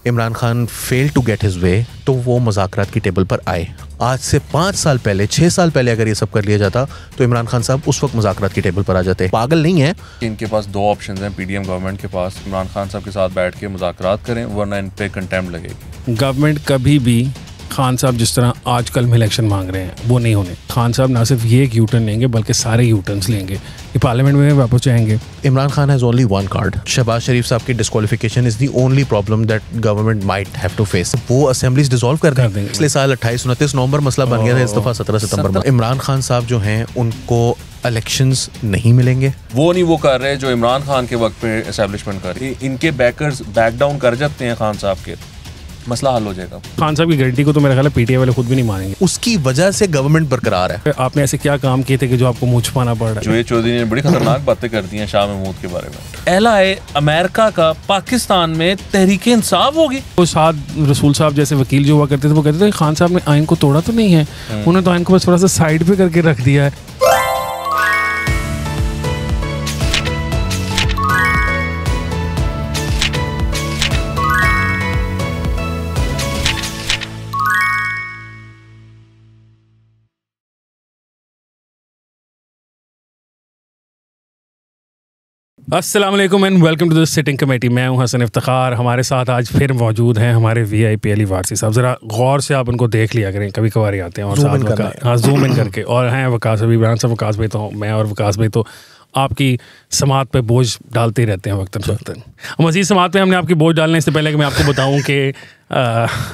Imran Khan fail to get his way तो वो मुज़ाकरात की टेबल पर आए। आज से 5 साल पहले 6 साल पहले अगर ये सब कर लिया जाता तो इमरान खान साहब उस वक्त मुज़ाकरात की टेबल पर आ जाते। पागल नहीं है। इनके पास 2 ऑप्शंस हैं पीडीएम गवर्नमेंट के पास, इमरान खान साहब के साथ बैठ के मुज़ाकरात करें वरना इन पे कंटेम्प्ट लगेगी। गवर्नमेंट कभी भी खान साहब जिस तरह आजकल में इलेक्शन मांग रहे हैं वो नहीं होने। खान साहब ना सिर्फ ये एक यूटर्न लेंगे बल्कि सारे यूटर्न्स लेंगे, ये पार्लियामेंट में वापस जाएंगे। Imran Khan has only one card. Shahbaz Sharif साहब की disqualification is the only problem that government might have to face. वो असेंबलीज डिसॉल्व कर देंगे। पिछले साल 28-29 नवंबर मसला बन गया था, इस दफ़ा 17 सितंबर में। इमरान खान साहब जो हैं उनको इलेक्शंस नहीं मिलेंगे। वो नहीं वो कर रहे जो इमरान खान के वक्त पे एस्टेब्लिशमेंट कर रही। इनके बैकर्स बैक डाउन कर जाते हैं खान साहब के, मसला हल हो जाएगा। खान साहब की गारंटी को तो मेरा ख्याल है पीटीआई वाले खुद भी नहीं मानेंगे। उसकी वजह से गवर्नमेंट बरकरार है। आपने ऐसे क्या काम किए थे कि जो आपको मुंह छुपाना पड़ रहा है? जो चौधरी ने बड़ी खतरनाक बातें कर दी हैं शाह महमूद के बारे में। एलआई अमेरिका का पाकिस्तान में तहरीक इंसाफ होगी। वो साद रसूल साहब जैसे वकील जो हुआ करते थे वो कहते थे खान साहब ने आइन को तोड़ा तो नहीं है, उन्होंने तो आइन को बस थोड़ा सा साइड पे करके रख दिया है। अस्सलाम वालेकुम and welcome to the sitting committee. मैं हूं हसन इफ्तिखार। हमारे साथ आज फिर मौजूद हैं हमारे वीआईपी अली वारसी साहब। ज़रा गौर से आप उनको देख लिया करें, कभी कभार ही आते हैं और साथ जूम इन करके। और हैं वकास अभी इमरान साहब, वकास भाई तो मैं और वकास भाई तो आपकी समात पे बोझ डालते ही रहते हैं वक्तन फ़वक्तन। मज़ीद समात पे हमने आपकी बोझ डालने से पहले कि मैं आपको बताऊं कि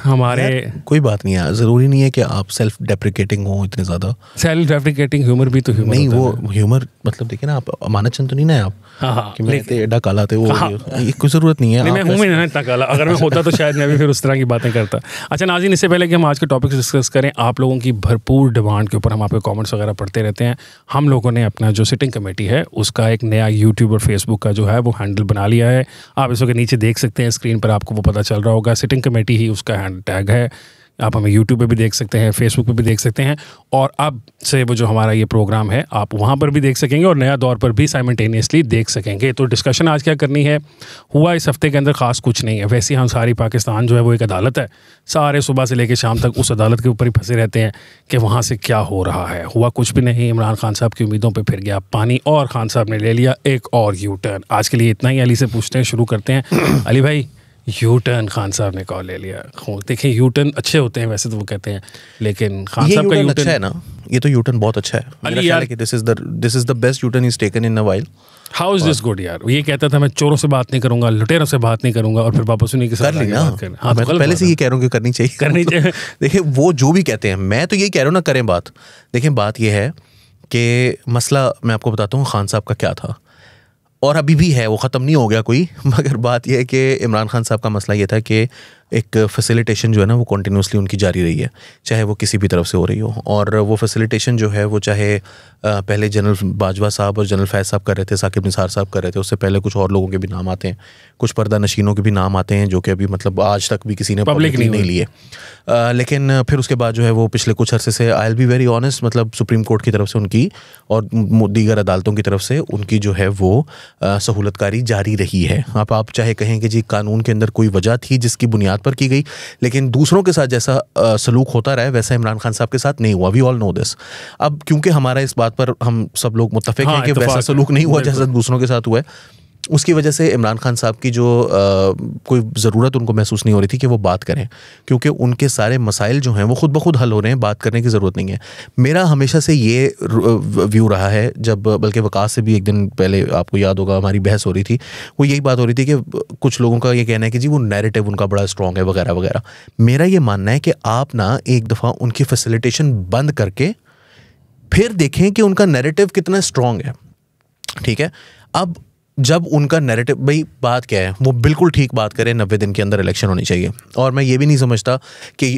हमारे कोई बात नहीं है, ज़रूरी नहीं है कि आप सेल्फ डेप्रिकेटिंग हो इतने ज़्यादा। सेल्फ डेप्रिकेटिंग ह्यूमर भी तो ह्यूमर नहीं, वो ह्यूमर मतलब देखिए ना, आप अमानत चंद तो नहीं ना आप। हाँ, कि मैं एडा काला थे वो ये कोई ज़रूरत नहीं है। नहीं, मैं हूँ नहीं इतना काला, अगर मैं होता तो शायद मैं भी फिर उस तरह की बातें करता। अच्छा नाज़रीन, इससे पहले कि हम आज के टॉपिक डिस्कस करें, आप लोगों की भरपूर डिमांड के ऊपर हम आपके कमेंट्स वगैरह पढ़ते रहते हैं। हम लोगों ने अपना जो सिटिंग कमेटी है उसका एक नया यूट्यूब और फेसबुक का जो है वो हैंडल बना लिया है। आप इसके नीचे देख सकते हैं, स्क्रीन पर आपको वो पता चल रहा होगा, सिटिंग कमेटी ही उसका हैंड टैग है। आप हमें यूट्यूब पे भी देख सकते हैं, फेसबुक पे भी देख सकते हैं, और अब से वो जो हमारा ये प्रोग्राम है आप वहाँ पर भी देख सकेंगे और नया दौर पर भी साइमल्टेनियसली देख सकेंगे। तो डिस्कशन आज क्या करनी है, हुआ इस हफ्ते के अंदर ख़ास कुछ नहीं है। वैसे हम सारी पाकिस्तान जो है वो एक अदालत है, सारे सुबह से लेकर शाम तक उस अदालत के ऊपर ही फंसे रहते हैं कि वहाँ से क्या हो रहा है। हुआ कुछ भी नहीं, इमरान खान साहब की उम्मीदों पर फिर गया पानी और खान साहब ने ले लिया एक और यू टर्न। आज के लिए इतना ही। अली से पूछते हैं, शुरू करते हैं। अली भाई, यू टर्न खान साहब ने कॉल ले लिया। देखिए यू टर्न अच्छे होते हैं वैसे तो वो कहते हैं, लेकिन खान साहब का यू टर्न अच्छा है ना। ये तो यू टर्न बहुत अच्छा है। अली यार, this is the best U turn is taken in a while. How is this good यार। ये कहता था मैं चोरों से बात नहीं करूंगा, लुटेरों से बात नहीं करूंगा, और फिर वापस उन्हीं के साथ कर लेना। हाँ, मैं तो पहले से ये कह रहा हूँ कि करनी चाहिए। देखिए वो जो भी कहते हैं, मैं तो यही कह रहा हूँ ना, करें बात। देखिए बात ये है कि मसला मैं आपको बताता हूँ खान साहब का क्या था, और अभी भी है, वो ख़त्म नहीं हो गया कोई। मगर बात यह है कि इमरान खान साहब का मसला ये था कि एक फैसिलिटेशन जो है ना वो कंटिन्यूसली उनकी जारी रही है, चाहे वो किसी भी तरफ से हो रही हो। और वो फैसिलिटेशन जो है वो चाहे पहले जनरल बाजवा साहब और जनरल फैज़ साहब कर रहे थे, साकिब निसार साहब कर रहे थे, उससे पहले कुछ और लोगों के भी नाम आते हैं, कुछ पर्दा नशीनों के भी नाम आते हैं जो कि अभी मतलब आज तक भी किसी ने पब्लिक नहीं लिए। लेकिन फिर उसके बाद जो है वो पिछले कुछ अरसे से, I will be very honest, मतलब सुप्रीम कोर्ट की तरफ से उनकी और दीगर अदालतों की तरफ से उनकी जो है वो सहूलतकारी जारी रही है। आप चाहे कहें कि जी कानून के अंदर कोई वजह थी जिसकी बुनियाद पर की गई, लेकिन दूसरों के साथ जैसा सलूक होता रहा है वैसा इमरान खान साहब के साथ नहीं हुआ। We all know this. अब क्योंकि हमारा इस बात पर हम सब लोग मुत्तफिक हैं कि वैसा सलूक नहीं हुआ जैसा दूसरों के साथ हुआ है, उसकी वजह से इमरान खान साहब की जो कोई ज़रूरत उनको महसूस नहीं हो रही थी कि वो बात करें, क्योंकि उनके सारे मसाइल जो हैं वो खुद ब खुद हल हो रहे हैं, बात करने की ज़रूरत नहीं है। मेरा हमेशा से ये व्यू रहा है, जब बल्कि वकास से भी एक दिन पहले आपको याद होगा हमारी बहस हो रही थी, वो यही बात हो रही थी कि कुछ लोगों का ये कहना है कि जी वो नैरेटिव उनका बड़ा स्ट्रॉन्ग है वगैरह वगैरह। मेरा ये मानना है कि आप ना एक दफ़ा उनकी फैसिलिटेशन बंद करके फिर देखें कि उनका नैरेटिव कितना स्ट्रॉन्ग है। ठीक है, अब जब उनका नैरेटिव, भाई बात क्या है, वो बिल्कुल ठीक बात करें, 90 दिन के अंदर इलेक्शन होनी चाहिए। और मैं ये भी नहीं समझता कि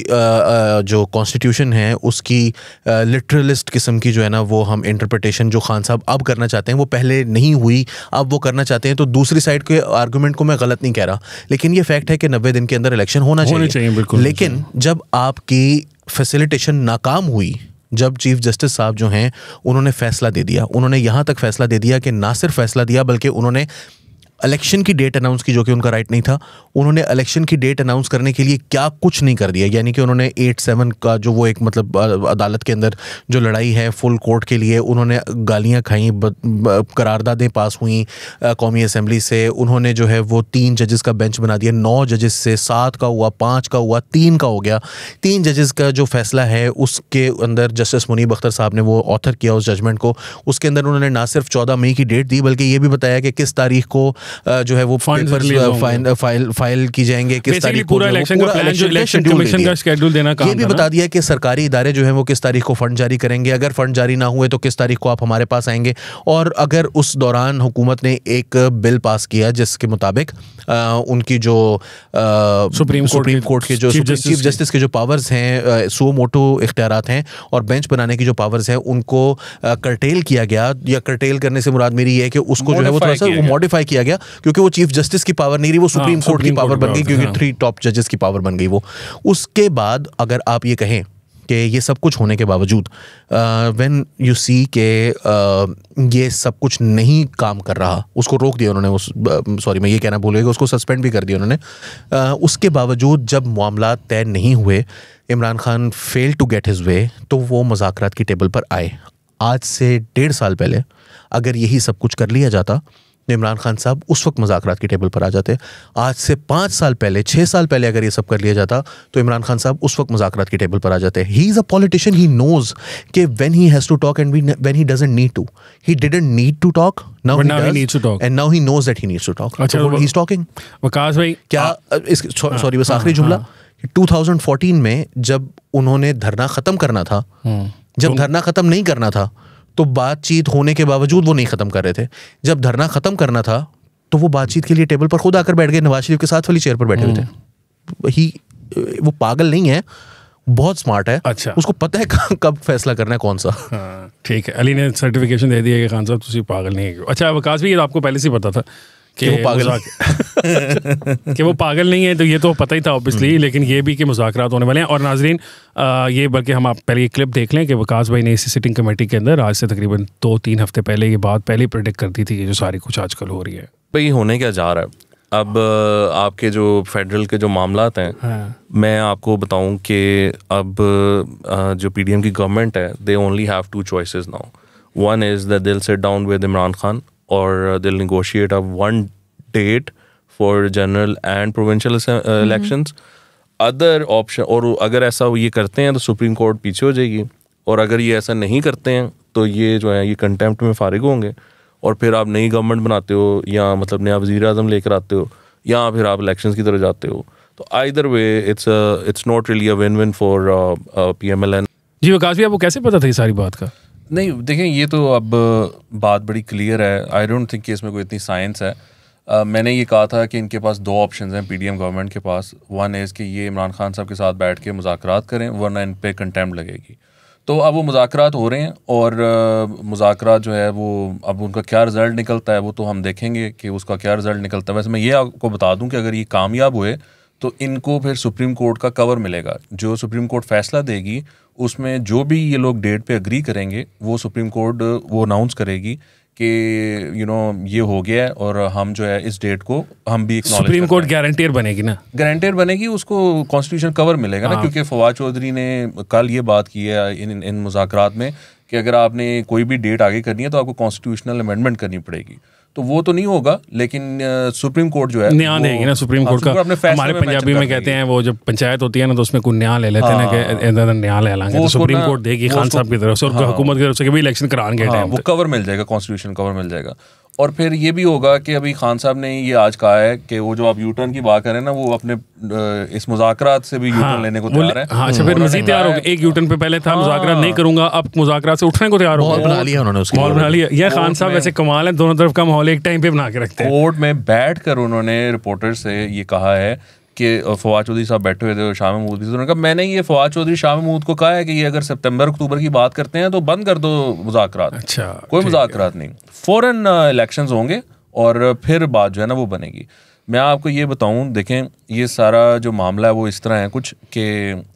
जो कॉन्स्टिट्यूशन है उसकी लिटरलिस्ट किस्म की जो है ना वो हम इंटरप्रिटेशन जो खान साहब अब करना चाहते हैं वो पहले नहीं हुई, अब वो करना चाहते हैं। तो दूसरी साइड के आर्गूमेंट को मैं गलत नहीं कह रहा, लेकिन ये फैक्ट है कि 90 दिन के अंदर इलेक्शन होना चाहिए। लेकिन जब आपकी फैसिलिटेशन नाकाम हुई, जब चीफ जस्टिस साहब जो हैं उन्होंने फैसला दे दिया, उन्होंने यहाँ तक फैसला दे दिया कि ना सिर्फ फैसला दिया बल्कि उन्होंने इलेक्शन की डेट अनाउंस की, जो कि उनका राइट नहीं था। उन्होंने इलेक्शन की डेट अनाउंस करने के लिए क्या कुछ नहीं कर दिया, यानी कि उन्होंने 8-7 का जो वो एक मतलब अदालत के अंदर जो लड़ाई है फुल कोर्ट के लिए, उन्होंने गालियाँ खाई, करारदादें पास हुई कौमी असम्बली से। उन्होंने जो है वो 3 जजेस का बेंच बना दिया, 9 जजेस से 7 का हुआ, 5 का हुआ, 3 का हो गया। 3 जजेस का जो फैसला है उसके अंदर जस्टिस मुनीब अख्तर साहब ने वो ऑथर किया उस जजमेंट को। उसके अंदर उन्होंने ना सिर्फ 14 मई की डेट दी, बल्कि ये भी बताया कि किस तारीख को जो है वो पेपर्स फाइल की जाएंगे, किस तारीख को पूरा इलेक्शन का प्लान जो इलेक्शन कमीशन का शेड्यूल देना काम, ये भी बता दिया कि सरकारी इदारे जो है वो किस तारीख को फंड जारी करेंगे, अगर फंड जारी ना हुए तो किस तारीख को आप हमारे पास आएंगे। और अगर उस दौरान हुकूमत ने एक बिल पास किया जिसके मुताबिक उनकी जो सुप्रीम कोर्ट के जो चीफ जस्टिस के जो पावर्स हैं, सो मोटो इख्तियारात हैं और बेंच बनाने की जो पावर्स हैं उनको कर्टेल किया गया, या कर्टेल करने से मुराद मेरी ये है कि उसको जो है वो थोड़ा सा मॉडिफाई किया गया, क्योंकि वो चीफ जस्टिस की पावर नहीं रही, वो सुप्रीम कोर्ट की पावर बन गई, क्योंकि 3 टॉप जजेस की पावर बन गई वो। उसके बाद अगर आप ये कहें कि ये सब कुछ होने के बावजूद व्हेन यू सी के ये सब कुछ नहीं काम कर रहा, उसको रोक दिया उन्होंने, सॉरी मैं ये कहना भूल गया, उसको सस्पेंड भी कर दिया उन्होंने। उसके बावजूद जब मामला तय नहीं हुए, Imran Khan fail to get his way, तो वो मुज़ाकरात की टेबल पर आए। आज से 1.5 साल पहले अगर यही सब कुछ कर लिया जाता तो इमरान खान साहब उस वक्त मुज़ाकरात की टेबल पर आ जाते। आज से 5 साल पहले, 6 साल पहले अगर ये सब कर लिया जाता तो इमरान खान साहब उस वक्त मुज़ाकरात की टेबल पर आ जाते। He is a politician, he knows कि when he has to talk and when he doesn't need to, he didn't need to talk, now he needs to talk and now he knows that he needs to talk. अच्छा, he is talking. Waqas भाई क्या sorry बस आखिरी जुमला, 2014 में जब उन्होंने धरना ख़त्म करना था, जब धरना ख़त्म नहीं करना था तो बातचीत होने के बावजूद वो नहीं ख़त्म कर रहे थे। जब धरना ख़त्म करना था तो वो बातचीत के लिए टेबल पर खुद आकर बैठ गए, नवाज शरीफ के साथ वाली चेयर पर बैठे हुए थे। वो पागल नहीं है, बहुत स्मार्ट है। अच्छा, उसको पता है कब फैसला करना है कौन सा। ठीक है, अली ने सर्टिफिकेशन दे दिया कि खान साहब तुसी पागल नहीं है। अच्छा वकास भी, ये तो आपको पहले से पता था कि वो पागल कि वो पागल नहीं है, तो ये तो पता ही था ऑब्वियसली, लेकिन ये भी कि मुज़ाकरात होने वाले हैं। और नाजरीन ये बल्कि हम आप पहले ये क्लिप देख लें कि वकास भाई ने इसी सिटिंग कमेटी के अंदर आज से तकरीबन 2-3 हफ्ते पहले ये बात पहले प्रेडिक्ट कर दी थी कि जो सारी कुछ आजकल हो रही है। भाई होने क्या जा रहा है अब, आपके जो फेडरल के जो मामलात हैं, हाँ। मैं आपको बताऊं कि अब जो पीडीएम की गवर्नमेंट है, they only have 2 choices now. One is that they'll sit down with Imran Khan और they'll negotiate a 1 date for general and provincial elections. Other option, और अगर ऐसा ये करते हैं तो सुप्रीम कोर्ट पीछे हो जाएगी, और अगर ये ऐसा नहीं करते हैं तो ये जो है ये कंटेम्प्ट में फारिग होंगे, और फिर आप नई गवर्नमेंट बनाते हो, या मतलब नया वज़ीर आज़म लेकर आते हो, या फिर आप इलेक्शंस की तरफ जाते हो। तो either way it's not really a win-win for PMLN। जी वकास भी, आपको कैसे पता था ये सारी बात का? नहीं देखें, ये तो अब बात बड़ी क्लियर है। आई डोंट थिंक कि इसमें कोई इतनी साइंस है। मैंने ये कहा था कि इनके पास 2 ऑप्शंस हैं पीडीएम गवर्नमेंट के पास। वन इज़ कि ये इमरान खान साहब के साथ बैठ के मुज़ाकरात करें, वरना इन पे कंटेम्प्ट लगेगी। तो अब वो मुज़ाकरात हो रहे हैं, और मुज़ाकरात जो है वो अब उनका क्या रिज़ल्ट निकलता है वो तो हम देखेंगे कि उसका क्या रिज़ल्ट निकलता है। वैसे मैं ये आपको बता दूं कि अगर ये कामयाब हुए तो इनको फिर सुप्रीम कोर्ट का कवर मिलेगा। जो सुप्रीम कोर्ट फैसला देगी उसमें जो भी ये लोग डेट पे एग्री करेंगे, वो सुप्रीम कोर्ट वो अनाउंस करेगी कि ये हो गया है, और हम जो है इस डेट को हम भी सुप्रीम कोर्ट गारंटियर बनेगी ना, गारंटियर बनेगी, उसको कॉन्स्टिट्यूशन कवर मिलेगा ना। क्योंकि फवाद चौधरी ने कल ये बात की है इन मुज़ाकरात में कि अगर आपने कोई भी डेट आगे करनी है तो आपको कॉन्स्टिट्यूशनल अमेंडमेंट करनी पड़ेगी। तो वो तो नहीं होगा, लेकिन सुप्रीम कोर्ट जो है न्याय देगी ना। सुप्रीम कोर्ट का हमारे पंजाबी में कहते हैं, वो जब पंचायत होती है ना तो उसमें कोई न्याय ले लेते हैं ना कि न्याय ले लाएंगे, तो सुप्रीम कोर्ट देगी खान साहब की तरफ से और हुकूमत की तरफ से कि भी इलेक्शन कराने के टाइम वो कवर मिल जाएगा, कॉन्स्टिट्यूशन कवर मिल जाएगा। और फिर ये भी होगा कि अभी खान साहब ने ये आज कहा है कि वो जो आप यूटर्न की बात करें ना, वो अपने इस मुज़ाकरात से भी यूटर्न लेने को तैयार है। हाँ, अच्छा, फिर मज़ीद तैयार हो गए। एक यूटर्न पे पहले था मुज़ाकरात नहीं करूंगा, अब मुज़ाकरात से उठने को तैयार हो गए। बना लिया उन्होंने, उसकी माहौल बना लिया। यह खान साहब वैसे कमाल है, दोनों तरफ का माहौल एक टाइम पे बना के रखते हैं। कोर्ट में बैठ कर उन्होंने रिपोर्टर से ये कहा है कि फवाद चौधरी साहब बैठे हुए थे, शाह महमूद भी, उन्होंने कहा मैंने ये फवाद चौधरी शाह महमूद को कहा है कि ये अगर सितंबर अक्टूबर की बात करते हैं तो बंद कर दो मुज़ाकरात। अच्छा, कोई मुज़ाकरात नहीं, फौरन इलेक्शंस होंगे और फिर बात जो है ना वो बनेगी। मैं आपको ये बताऊं, देखें ये सारा जो मामला है वो इस तरह है कुछ कि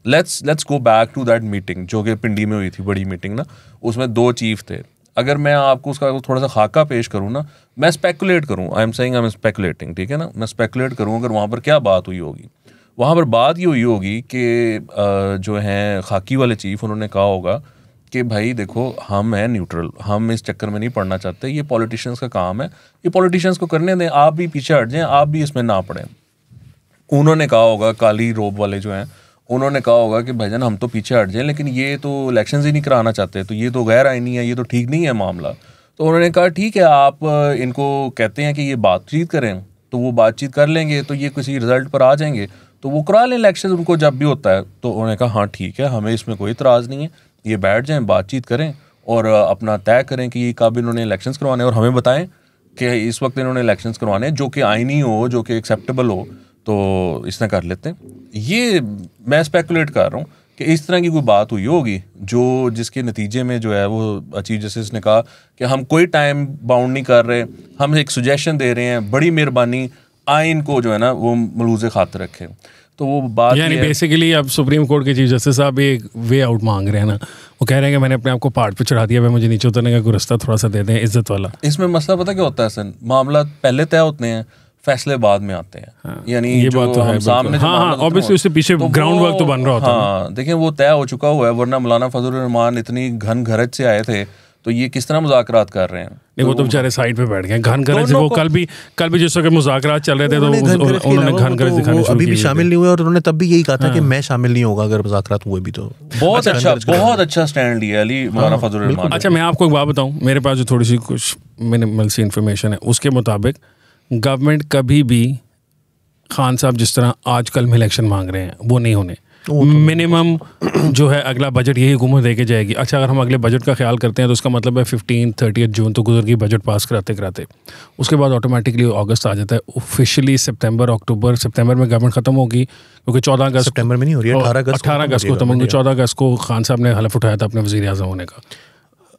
let's go back to that meeting जो कि पिंडी में हुई थी, बड़ी मीटिंग ना। उसमें 2 चीफ थे, अगर मैं आपको उसका थोड़ा सा खाका पेश करूँ ना, मैं स्पेकुलेट करूँ, आई एम स्पेकुलेटिंग, ठीक है ना, मैं स्पेकुलेट करूँ अगर वहाँ पर क्या बात हुई होगी। वहाँ पर बात ये हुई होगी कि जो हैं खाकी वाले चीफ, उन्होंने कहा होगा कि भाई देखो हम हैं न्यूट्रल, हम इस चक्कर में नहीं पड़ना चाहते, ये पॉलिटिशियंस का काम है, ये पॉलिटिशियंस को करने दें, आप भी पीछे हट जाएं, आप भी इसमें ना पड़ें। उन्होंने कहा होगा, काली रोब वाले जो हैं, उन्होंने कहा होगा कि भाईजान हम तो पीछे हट जाएं, लेकिन ये तो इलेक्शंस ही नहीं कराना चाहते, तो ये तो गैर आईनी है, ये तो ठीक नहीं है मामला। तो उन्होंने कहा ठीक है, आप इनको कहते हैं कि ये बातचीत करें, तो वो बातचीत कर लेंगे, तो ये किसी रिजल्ट पर आ जाएंगे, तो वो करा लें इलेक्शन उनको जब भी होता है। तो उन्होंने कहा हाँ ठीक है, हमें इसमें कोई इतराज़ नहीं है, ये बैठ जाएं, बातचीत करें और अपना तय करें कि कब इन्होंने इलेक्शंस करवाने, और हमें बताएं कि इस वक्त इन्होंने इलेक्शंस करवाने जो कि आईनी हो, जो कि एक्सेप्टेबल हो, तो इसने कर लेते हैं। ये मैं स्पेकुलेट कर रहा हूँ कि इस तरह की कोई बात हुई होगी जो जिसके नतीजे में जो है वो चीफ जस्टिस ने कहा कि हम कोई टाइम बाउंड नहीं कर रहे, हम एक सुजेशन दे रहे हैं, बड़ी मेहरबानी आइन को जो है ना वो मलूज़े खातिर रखें। तो वो बात यानी बेसिकली अब सुप्रीम कोर्ट के चीफ जस्टिस साहब एक वे आउट मांग रहे हैं ना, वो कह रहे हैं कि मैंने अपने आप को पहाड़ पे चढ़ा दिया, मुझे नीचे उतरने का कोई रास्ता थोड़ा सा दे दें इज्जत वाला। इसमें मसला पता क्या होता है सन, मामला पहले तय होते हैं, फैसले बाद में आते हैं। हाँ, यानी ये जो बात तो हम है, सामने ऑब्वियसली उससे पीछे ग्राउंड वर्क तो बन रहा होता है। हाँ देखें वो तय हो चुका हुआ है, वरना मौलाना फजलुर रहमान इतनी घन घरज से आए थे, तो ये किस तरह मुज़ाकरात कर रहे हैं। नहीं वो तो बेचारे साइड पे बैठ गए घन गरज, वो कल भी जिस वक्त मुज़ाकरात चल रहे थे तो उन्होंने घन गरज दिखाने शुरू अभी भी शामिल नहीं हुए, और उन्होंने तब भी यही कहा था कि मैं शामिल नहीं होगा अगर मुज़ाकरात हुए भी। तो बहुत अच्छा स्टैंड लिया अली मौलाना फजलुर रहमान। अच्छा मैं आपको एक बात बताऊं, मेरे पास जो थोड़ी सी कुछ मिनिमल सी इन्फॉर्मेशन है, उसके मुताबिक गवर्नमेंट कभी भी खान साहब जिस तरह आजकल में इलेक्शन मांग रहे हैं वो नहीं होने। मिनिमम जो है अगला बजट यही हुकूमत दे के जाएगी। अच्छा अगर हम अगले बजट का ख्याल करते हैं तो उसका मतलब है 15-30 जून तो गुजर गई बजट पास कराते, उसके बाद ऑटोमेटिकली अगस्त आ जाता है। ऑफिशियली सितंबर में गवर्नमेंट खत्म होगी, क्योंकि 14 अगस्त सितंबर में नहीं हो रही है, 18 अगस्त को खत्म होगी। 14 अगस्त को खान साहब ने हलफ उठाया था अपने वज़ीर आज़म होने का,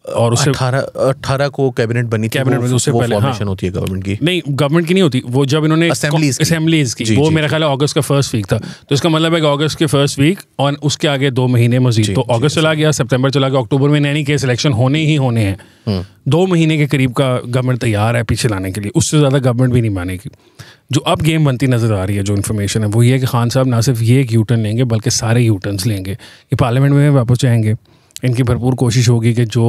और उससे 18 को कैबिनेट बनी थी, कैबिनेट में उससे पहले फॉर्मेशन होती है गवर्नमेंट की, नहीं गवर्नमेंट की नहीं होती, वो जब इन्होंने असेंबलीज की वो मेरा ख्याल है अगस्त का फर्स्ट वीक था। तो इसका मतलब है कि अगस्त के फर्स्ट वीक और उसके आगे 2 महीने मजीद, तो अगस्त चला गया, सितंबर चला गया, अक्टूबर में नैनी केस इलेक्शन होने ही होने हैं। 2 महीने के करीब का गवर्नमेंट तैयार है पीछे लाने के लिए, उससे ज़्यादा गवर्नमेंट भी नहीं मानेगी। जो अब गेम बनती नज़र आ रही है, जो इन्फॉर्मेशन है वो ये है कि खान साहब ना सिर्फ ये एक यू टर्न लेंगे बल्कि सारे यू टर्न्स लेंगे। ये पार्लियामेंट में वापस जाएंगे, इनकी भरपूर कोशिश होगी कि जो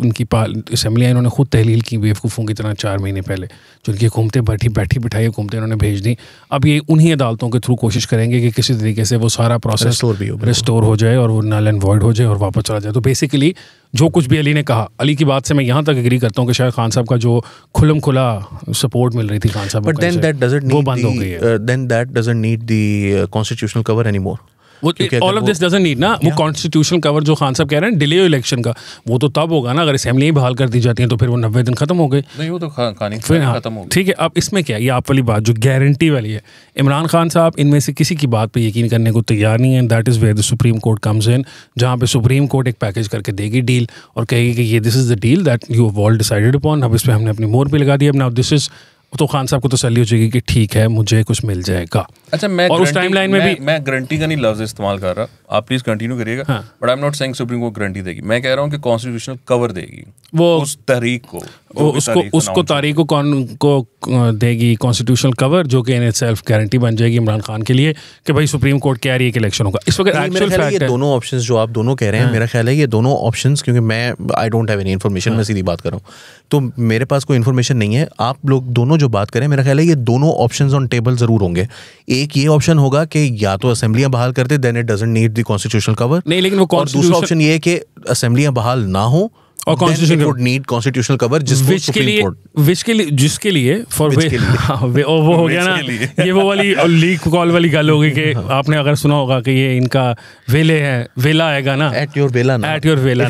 उनकी असम्बलियाँ इन्होंने खुद तहलील की बेवकूफ़ों की तरह 4 महीने पहले, जो उनकी हुकूमतें बैठी बिठाई हुकूमतें इन्होंने भेज दी, अब ये उन्हीं अदालतों के थ्रू कोशिश करेंगे कि किसी तरीके से वो सारा प्रोसेस रिस्टोर हो जाए और वो नल एंड वॉइड हो जाए और वापस चला जाए। तो बेसिकली जो कुछ भी अली ने कहा, अली की बात से मैं यहाँ तक एग्री करता हूँ कि शायद खान साहब का जो खुलम खुला सपोर्ट मिल रही थी खान साहब को, वो बंद हो गई है। Then that doesn't need the constitutional cover anymore. All of this doesn't need ना, वो कॉन्स्टिट्यूशनल कवर जो खान साहब कह रहे हैं डिले इलेक्शन का, वो तो तब होगा ना अगर असेंबली ही बहाल कर दी जाती है, तो फिर वो 90 दिन खत्म हो गए। नहीं वो तो कहानी खत्म हो गई। ठीक है, अब इसमें क्या, ये आप वाली बात जो गारंटी वाली है, इमरान खान साहब इनमें से किसी की बात पे यकीन करने को तैयार नहीं है। That is where the supreme court comes in, जहाँ पे सुप्रीम कोर्ट एक पैकेज करके देगी डील और कहेगी कि ये this is the deal that you have all decided upon, अब इस पर हमने अपनी मोहर पे लगा दी, अब नाउ दिस इज़, तो खान साहब को तसल्ली हो जाएगी कि ठीक है मुझे कुछ मिल जाएगा। अच्छा मैं और उस टाइम लाइन में भी मैं गारंटी का नहीं लफ्ज इस्तेमाल कर रहा, आप प्लीज कंटिन्यू करिएगा, but I am not saying supreme court guarantee देगी, मैं कह रहा हूँ कि कॉन्स्टिट्यूशनल कवर देगी वो उस तहरीक को, उसको तारीख को देगी कॉन्स्टिट्यूशनल कवर, जो कि इन इटसेल्फ गारंटी बन जाएगी इमरान खान के लिए कि भाई सुप्रीम कोर्ट कह रही है कि इलेक्शन होगा। इस वक्त एक्चुअल फैक्ट है दोनों ऑप्शंस जो आप दोनों कह रहे हैं, मेरा ख्याल है ये दोनों ऑप्शंस, क्योंकि मैं I don't have any information, मैं सीधी बात कर रहा हूँ, तो मेरे पास कोई इन्फॉर्मेशन नहीं है। आप लोग दोनों जो बात करें, मेरा ख्याल है ये दोनों ऑप्शंस ऑन टेबल जरूर होंगे। एक ये ऑप्शन होगा कि या तो असेंबलियां बहाल करते, then it doesn't need the constitutional cover, नहीं लेकिन वो दूसरा ऑप्शन ये है कि असेंबलियां बहाल ना हो और कॉन्स्टिट्यूशनल कवर, जिसके लिए वो हो गया ना, ये वो वाली लीक कॉल वाली गल होगी कि आपने अगर सुना होगा कि ये इनका वेला आएगा ना, at your vela ना, at your vela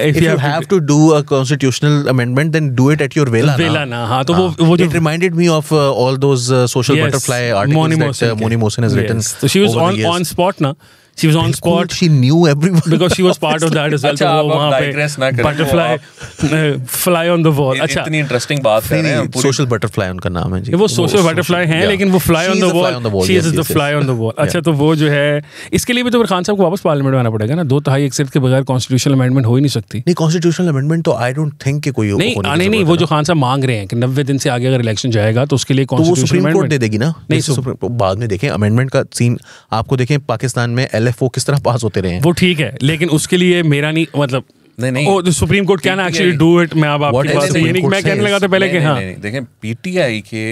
if you have to do a constitutional amendment, then do it at your vela ना। हाँ तो वो it reminded me of all those social butterfly articles that Moni Mohsen has written. So she was on spot ना she was on spot, she knew everyone because she was part of that as well. अच्छा, तो आप वो वहां digress ना पे करें, butterfly fly on the wall. अच्छा, इतनी इंटरेस्टिंग बात कर रहे हैं पूरी। सोशल बटरफ्लाई उनका नाम है जी। वो सोशल बटरफ्लाई हैं, लेकिन वो fly on the wall, she is the fly on the wall. अच्छा, तो वो जो है, इसके लिए भी तो खान साहब को वापस पार्लियामेंट में आना पड़ेगा ना, 2/3 अक्सरियत के बगैर कॉन्स्टिट्यूशनल अमेंडमेंट हो ही नहीं सकती। नहीं, कॉन्स्टिट्यूशनल अमेंडमेंट तो आई डोंट थिंक कि कोई नहीं, वो जो खान साहब मांग रहे हैं कि 90 दिन से आगे अगर इलेक्शन जाएगा तो उसके लिए तो वो सुप्रीम कोर्ट दे देगी ना। नहीं, बाद में देखें अमेंडमेंट का सीन, आपको देखें पाकिस्तान में LFO किस तरह पास होते रहे हैं। वो ठीक है, लेकिन उसके लिए मेरा नहीं, मतलब नहीं, supreme court can actually do it. मैं अब आपकी बात से ये नहीं, मैं कहने लगा था पहले कि हाँ, देखें PTI के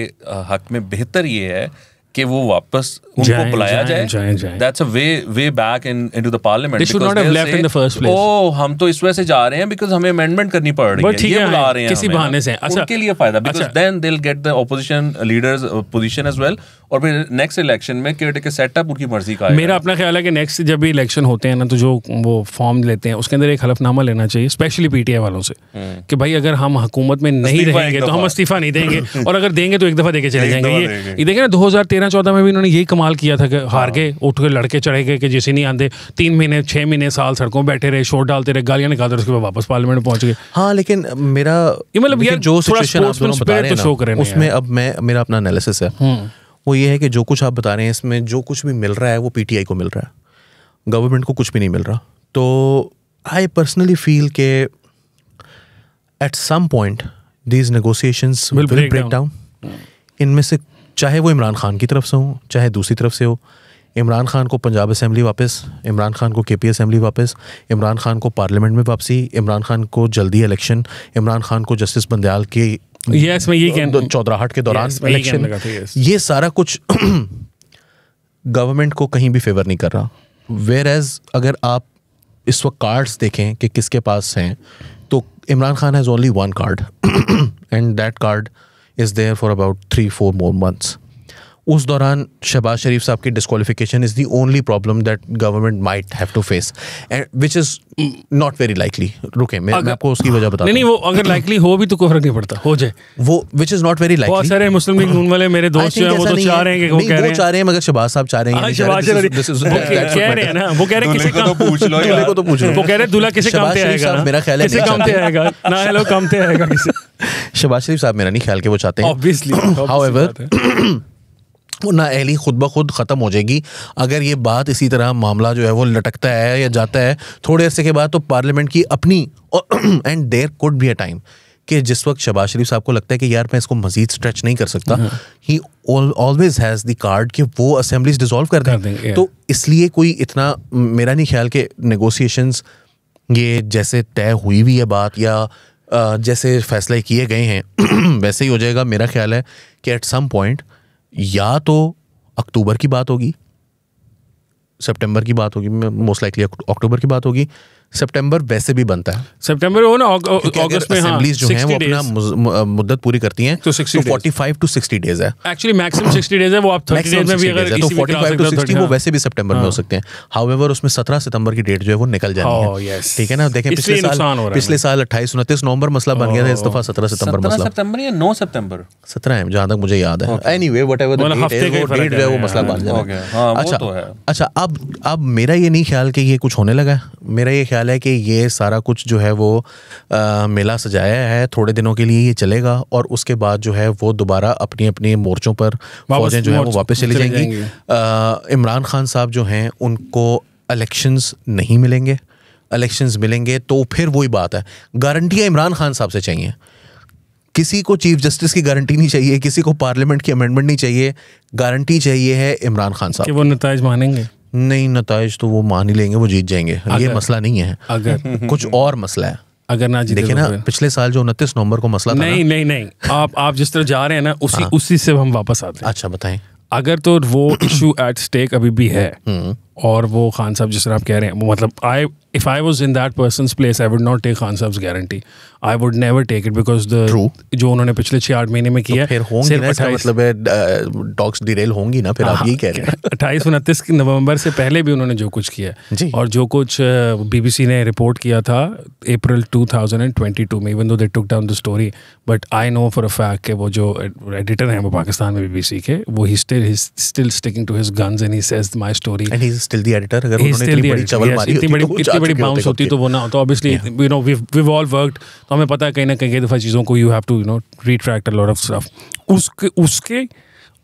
हक में बेहतर ये है कि वो वापस उनको बुलाया जाए। That's a way back into the parliament. They should not have left in the first place. Oh, हम तो इस वजह से जा रहे हैं because हमें amendment करनी पड़ रही है। ये बुला रहे हैं किसी बहाने से। अच्छा, उनके लिए फायदा, because then they'll get the opposition leaders position as well. और फिर नेक्स्ट इलेक्शन में केयरटेकर सेटअप उनकी मर्जी का है। मेरा अपना ख्याल है कि नेक्स्ट जब भी इलेक्शन होते हैं ना, तो जो वो फॉर्म लेते हैं उसके अंदर एक हलफनामा लेना चाहिए, स्पेशली PTI वालों से, कि भाई अगर हम हुकूमत में नहीं रहेंगे तो हम इस्तीफा नहीं देंगे, और अगर देंगे तो एक दफा देके चले जाएंगे। ये देखें ना, 2013-14 में भी इन्होंने यही कमाल किया था कि हार के उठ के लड़के चढ़े गए कि जैसे नहीं आते, 3 महीने 6 महीने साल सड़कों बैठे रहे, शोर डालते रहे, गालियां निकालते रहे, उसके बाद वापस पार्लियामेंट में पहुंच गए। हाँ, लेकिन मेरा मतलब यार जो सिचुएशन आप दोनों बता रहे हैं ना, उसमें अब मेरा अपना एनालिसिस है, वो ये है कि जो कुछ आप बता रहे हैं इसमें जो कुछ भी मिल रहा है वो PTI को मिल रहा है, गवर्नमेंट को कुछ भी नहीं मिल रहा। तो आई पर्सनली फील के at some point these negotiations will break down. इनमें से चाहे वो इमरान खान की तरफ से हो, चाहे दूसरी तरफ से हो, इमरान खान को पंजाब असेंबली वापस, इमरान खान को KP असेंबली वापस, इमरान खान को पार्लियामेंट में वापसी, इमरान खान को जल्दी इलेक्शन, इमरान खान को जस्टिस बंदयाल की चौधराहट के दौरान इलेक्शन, ये सारा कुछ गवर्नमेंट को कहीं भी फेवर नहीं कर रहा। वेयर एज अगर आप इस वक्त कार्ड्स देखें कि किसके पास हैं, तो Imran Khan has only 1 card and that card is there for about 3-4 more months. उस दौरान शहबाज शरीफ साहब की disqualification is the only problem that government might have to face, and which is not very likely. रुके, मैं आपको उसकी वजह बताता हूं। नहीं, वो अगर लाइकली हो भी तो कोई फर्क नहीं पड़ता, हो जाए वो, which is not very likely. बहुत सारे मुस्लिम लीग नून वाले मेरे दोस्त जो हैं वो तो चाह रहे हैं कि वो कह रहे हैं, चाह रहे हैं, मगर शहबाज साहब चाह रहे हैं, कह रहे हैं ना, वो कह रहे हैं किसी को तो पूछ लो, दूल्हे को तो पूछ लो। वो कह रहे हैं दूल्हा किसी काम पे आएगा, मेरा ख्याल है किसी काम पे आएगा ना, हेलो काम पे आएगा किसी। शहबाज शरीफ साहब मेरा नहीं ख्याल कि वो चाहते हैं, ऑब्वियसली। हाउएवर वो ना अहली खुद ब खुद ख़त्म हो जाएगी अगर ये बात इसी तरह मामला जो है वो लटकता है या जाता है थोड़े अरसे के बाद। तो पार्लियामेंट की अपनी, and there could be a time कि जिस वक्त शहबाज शरीफ साहब को लगता है कि यार मैं इसको मजीद स्ट्रेच नहीं कर सकता, ही ऑलवेज हैज़ द कार्ड कि वो असेंबलीज डिसॉल्व कर दें। तो इसलिए कोई इतना मेरा नहीं ख्याल कि नेगोशिएशंस ये जैसे तय हुई हुई है बात या जैसे फैसले किए गए हैं वैसे ही हो जाएगा। मेरा ख्याल है कि एट सम पॉइंट या तो अक्टूबर की बात होगी, सितंबर की बात होगी, मोस्ट लाइकली अक्टूबर की बात होगी। सितंबर वैसे भी बनता है, सितंबर हो ना, अगस्त में असेंबलीज जो हैं वो अपना मुद्दत पूरी करती हैं, तो 45 to 60 डेज है एक्चुअली, मैक्सिमम 60 डेज है। वो आप 30 डेज में भी अगर तो 45 to 60 वो वैसे भी सितंबर में हो सकते हैं। हाउएवर उसमें 17 सितंबर की डेट जो है वो निकल जानी है, ठीक है ना। देखें पिछले साल 28-29 नवंबर मसला बन गया था, इस दफा 17 सितंबर मसला, 9 सितंबर 17 है जहां तक मुझे याद है। एनीवे व्हाटएवर द डेट जो है वो मसला बन जाएगा। अच्छा, अब मेरा ये नहीं ख्याल कि ये कुछ होने लगा है, मेरा ये ख्याल है कि ये सारा कुछ जो है वो मेला सजाया है, थोड़े दिनों के लिए ये चलेगा और उसके बाद जो है वो दोबारा अपनी अपनी मोर्चों पर फौजें जो है वो वापस चली जाएंगी। इमरान खान साहब जो हैं उनको इलेक्शंस नहीं मिलेंगे, इलेक्शंस मिलेंगे तो फिर वही बात है, गारंटियाँ इमरान खान साहब से चाहिए। किसी को चीफ जस्टिस की गारंटी नहीं चाहिए, किसी को पार्लियामेंट की अमेंडमेंट नहीं चाहिए, गारंटी चाहिए है इमरान खान साहब कि वो नताइज मानेंगे। नहीं, नताइज तो वो मान ही लेंगे, वो जीत जाएंगे, ये मसला नहीं है। अगर कुछ और मसला है, अगर ना जीते देखिए ना, पिछले साल जो 29 नवंबर को मसला था, नहीं आप जिस तरह जा रहे हैं ना उसी से हम वापस आते हैं। अच्छा बताएं। अगर तो वो इशू एट स्टेक अभी भी है और वो खान साहब जिस तरह आप कह रहे हैं, वो मतलब if I was in that person's place, I would not take Khan साहब guarantee. I would never take it because जो उन्होंने पिछले 6-8 महीने में किया, फिर होंगी ना, इसका मतलब है टॉक्स डिरेल होंगी ना, फिर आप यही कह रहे हैं। 28-29 नवंबर से पहले भी उन्होंने जो कुछ किया और जो कुछ BBC ने रिपोर्ट किया था अप्रैल 2022 में, even though they took down the story, but I know for a fact कि वो जो एडिटर हैं वो पाकिस्तान में BBC के, वो he's still sticking to his guns and he says my story. And he's still the editor, अगर उन्होंने इतनी बड़ी चवल मारी होती, इतनी बड़ी बाउंस होती तो वो ना, तो obviously you know we all worked, तो हमें पता है कहीं ना कहीं दफ़ा चीज़ों को you have to you know retract a lot of stuff उसके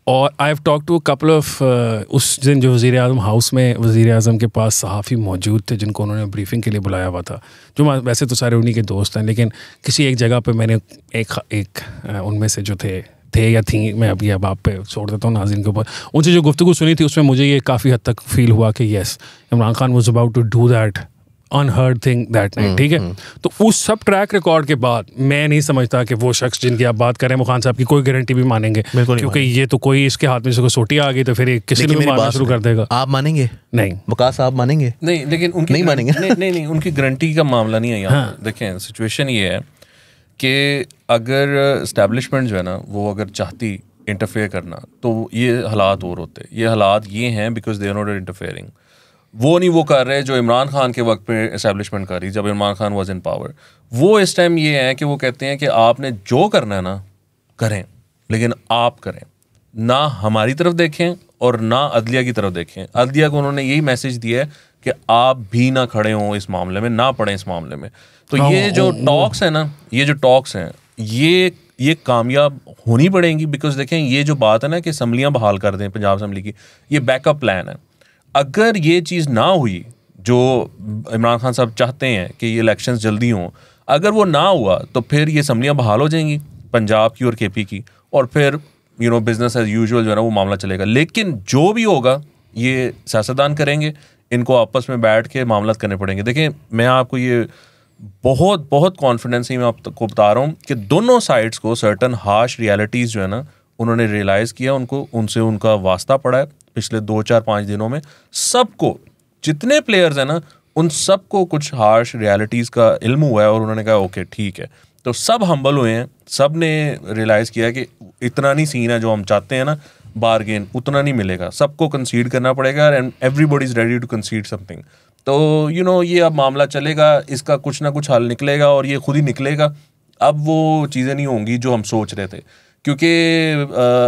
और I have talk to a couple of उस दिन जो वज़ीर आज़म हाउस में वज़ीर आज़म के पास सहाफ़ी मौजूद थे जिनको उन्होंने ब्रीफिंग के लिए बुलाया हुआ था, जो वैसे तो सारे उन्हीं के दोस्त हैं, लेकिन किसी एक जगह पे मैंने एक उनमें से जो थे या थी, मैं अभी अब आप पे छोड़ देता हूँ नाज़रीन के ऊपर, उनसे जो गुफ्तगू सुनी थी उसमें मुझे ये काफ़ी हद तक फील हुआ कि yes Imran Khan was about to do that unheard thing that night, ठीक है। तो उस सब ट्रैक रिकॉर्ड के बाद मैं नहीं समझता कि वो शख्स जिनकी आप बात करें वो खान साहब की कोई गारंटी भी मानेंगे, क्योंकि ये तो कोई इसके हाथ में से कोई सोटी आ गई तो फिर किसी ने मारना शुरू कर देगा। आप मानेंगे? नहीं। वकास साहब मानेंगे? नहीं, लेकिन उनकी नहीं मानेंगे। नहीं, उनकी गारंटी का मामला नहीं है यहाँ। देखें सिचुएशन ये है कि अगर इस्टेब्लिशमेंट जो है ना वो अगर चाहती इंटरफेयर करना तो ये हालात और होते। ये हालात ये हैं because they are not interfering. वो नहीं वो कर रहे जो इमरान खान के वक्त पे इस्टेब्लिशमेंट कर रही, जब Imran Khan was in power. वो इस टाइम ये है कि वो कहते हैं कि आपने जो करना है ना करें, लेकिन आप करें ना, हमारी तरफ देखें और ना अदलिया की तरफ देखें। अदलिया को उन्होंने यही मैसेज दिया है कि आप भी ना खड़े हों इस मामले में, ना पड़ें इस मामले में। तो ये जो टॉक्स है ना, ये जो टॉक्स हैं ये कामयाब होनी पड़ेंगी, बिकॉज देखें ये जो बात है ना कि असम्बलियाँ बहाल कर दें पंजाब असम्बली की, ये बैकअप प्लान है। अगर ये चीज़ ना हुई जो इमरान खान साहब चाहते हैं कि ये इलेक्शंस जल्दी हों, अगर वो ना हुआ तो फिर ये असम्बलियाँ बहाल हो जाएंगी पंजाब की और केपी की, और फिर you know business as usual जो है ना वो मामला चलेगा। लेकिन जो भी होगा ये सियासतदान करेंगे, इनको आपस में बैठ के मामला करने पड़ेंगे। देखें मैं आपको ये बहुत कॉन्फिडेंस ही मैं आपको बता रहा हूँ कि दोनों साइड्स को सर्टन हार्श रियलिटीज़ जो है ना उन्होंने रियलाइज़ किया, उनसे उनका वास्ता पड़ा है पिछले 2-4-5 दिनों में। सबको, जितने प्लेयर्स हैं ना उन सबको कुछ हार्श रियलिटीज़ का इल्म हुआ है और उन्होंने कहा ओके ठीक है। तो सब हम्बल हुए हैं, सब ने रियलाइज़ किया कि इतना नहीं सीन है जो हम चाहते हैं ना, बारगेन उतना नहीं मिलेगा, सबको कंसीड करना पड़ेगा and everybody is ready to concede something. तो यू नो ये अब मामला चलेगा, इसका कुछ ना कुछ हल निकलेगा और ये खुद ही निकलेगा। अब वो चीज़ें नहीं होंगी जो हम सोच रहे थे, क्योंकि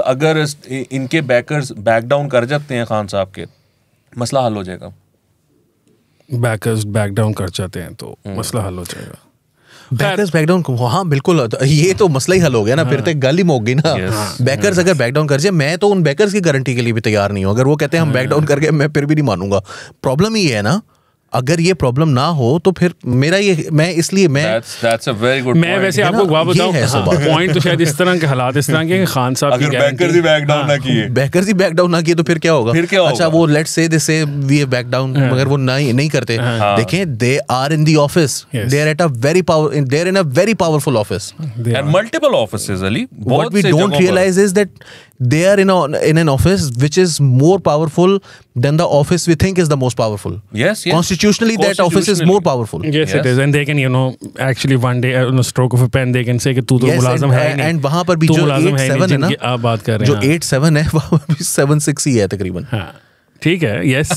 अगर इनके बैकर्स बैक डाउन कर जाते हैं खान साहब के, मसला हल हो जाएगा। बैकर्स बैक डाउन कर जाते हैं तो मसला हल हो जाएगा। बैकर्स बैक डाउन, हाँ बिल्कुल, ये तो मसला ही हल हो गया ना, फिर तो गल ही मोक गई ना। बैकर्स अगर बैक डाउन कर जाए, मैं तो उन बैकर्स की गारंटी के लिए भी तैयार नहीं हूँ। अगर वो कहते हैं हम बैक डाउन करके, मैं फिर भी नहीं मानूंगा। प्रॉब्लम ही है ना, अगर ये प्रॉब्लम ना हो तो फिर मेरा ये मैं इसलिए मैं That's a very good मैं point. वैसे आपको बात बताऊं, पॉइंट तो शायद इस तरह के हालात इस तरह के खान साहब की बैकर्स ही बैक डाउन ना किए, बैकर्स ही बैक डाउन ना किए तो फिर क्या होगा? अच्छा वो लेट्स से दिस से वी हैव बैक डाउन, मगर वो नहीं करते। देखें they are in the office, they are at a very power, they are in a very powerful office and multiple offices Ali. What we don't realize is that they are in an office which is more powerful than the office we think is the most powerful. Yes. Constitutionally that office is more powerful. Yes, it is, and they can actually one day on a stroke of a pen they can say कि तू तो मुलाजिम है नहीं, and वहाँ पर भी जो 8-7 है ना, आप बात कर रहे हैं, जो 8-7 है वहाँ पर भी 7-6 ही है तकरीबन। हाँ ठीक है, यस